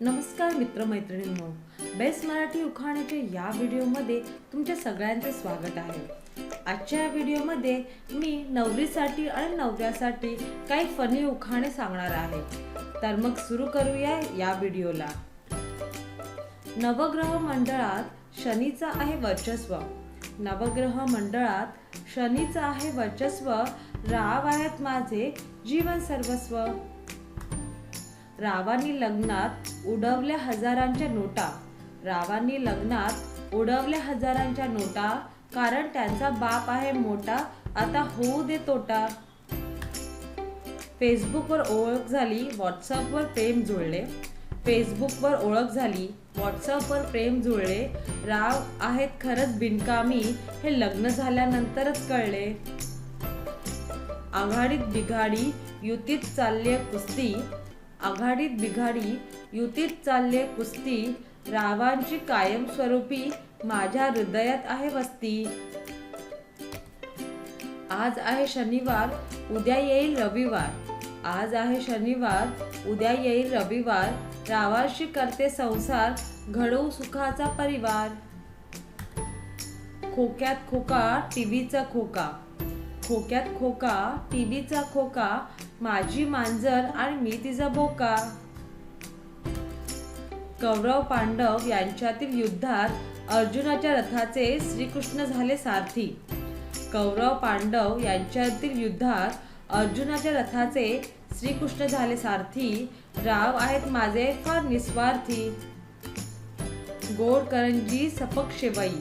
नमस्कार मित्रमैत्रिणींनो, बेस्ट मराठी उखाण्याच्या या व्हिडिओमध्ये तुमच्या सगळ्यांचे स्वागत आहे। आजच्या या व्हिडिओमध्ये मी नवरीसाठी आणि नवऱ्यासाठी काही फनी उखाणे सांगणार आहे। तर मग सुरू करूया या व्हिडिओला। नवग्रह मंडळात शनीचा आहे वर्चस्व। नवग्रह मंडळात शनीचा आहे वर्चस्व। राव आहेत माझे जीवन सर्वस्व। रावांनी लग्नात उडवल्या हजारांच्या नोटा। रावांनी लग्नात उडवल्या हजारांच्या नोटा, कारण त्यांचा बाप आहे मोठा, आता होऊ दे तोटा। फेसबुकवर ओळख झाली, व्हॉट्सअपवर प्रेम जुळले। फेसबुकवर ओळख झाली, व्हॉट्सअपवर प्रेम जुळले। राव आहेत खरंच बिनकामी, हे लग्न झाल्यानंतरच कळले। आघाडीत बिघाडी युतीत चालली कुस्ती। आघाडीत बिघाडी युतीत चालली कुस्ती। रावांची कायमस्वरूपी माझ्या हृदयात आहे वस्ती। आज आहे शनिवार, उद्या येईल रविवार। आज आहे शनिवार, उद्या येईल रविवार। रावांशी करते संसार, घडवू सुखाचा परिवार। खोक्यात खोका टीव्हीचा खोका। खोक्यात खोका टीव्हीचा खोका, माझी मांजर आणि मी तिचा बोका। कौरव पांडव यांच्यातील युद्धात अर्जुनाच्या रथाचे श्रीकृष्ण झाले सारथी। कौरव पांडव यांच्यातील युद्धात अर्जुनाच्या रथाचे श्रीकृष्ण झाले सारथी। राव आहेत माझे फार निस्वार्थी। गोड करंजी सपक शेवई।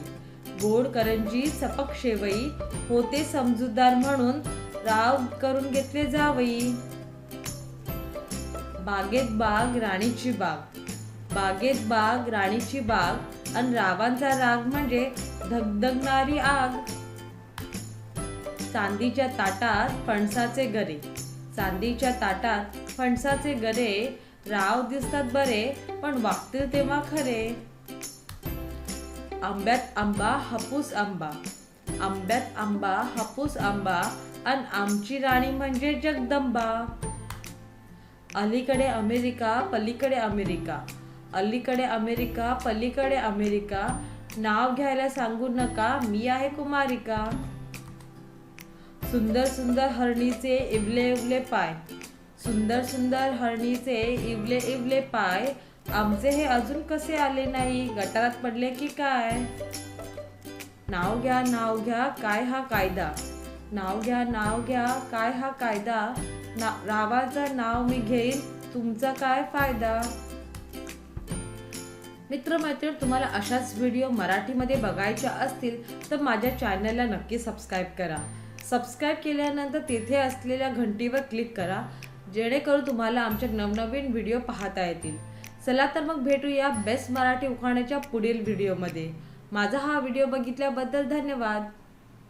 गोड करंजी सपक शेवई, होते समजूतदार म्हणून राव करून घेतले जावई। बागेत बाग राणीची बाग। बागेत बाग राणीची बाग, अन रावांचा राग म्हणजे धगधगणारी आग। चांदीच्या ताटात फणसाचे गरे। चांदीच्या ताटात फणसाचे गरे, राव दिसतात बरे, पण वागतील तेव्हा खरे। आंब्यात आंबा हापूस आंबा। आंब्यात आंबा हापूस आंबा, अन आमची राणी म्हणजे जगदंबा। अलीकडे अमेरिका पलीकडे अमेरिका। अलीकडे अमेरिका पलीकडे अमेरिका, नाव घ्यायला सांगू नका, मी आहे कुमारिका। सुंदर सुंदर हरणीचे इवले इवले पाय। सुंदर सुंदर हरणीचे इवले इवले पाय, आमचे हे अजून कसे आले नाही, गटारात पडले की काय। नाव घ्या काय हा कायदा। नाव घ्या काय हा कायदा, रावाचं नाव मी घेईन, तुमचा काय फायदा। मित्रमैत्रीण, तुम्हाला अशाच व्हिडिओ मराठीमध्ये बघायच्या असतील तर माझ्या चॅनलला नक्की सबस्क्राईब करा। सबस्क्राईब केल्यानंतर तिथे असलेल्या घंटीवर क्लिक करा, जेणेकरून तुम्हाला आमचे नवनवीन व्हिडिओ पाहता येतील। चला तर मग भेटूया बेस्ट मराठी उखाण्याच्या पुढील व्हिडिओमध्ये। माझा हा व्हिडिओ बघितल्याबद्दल धन्यवाद।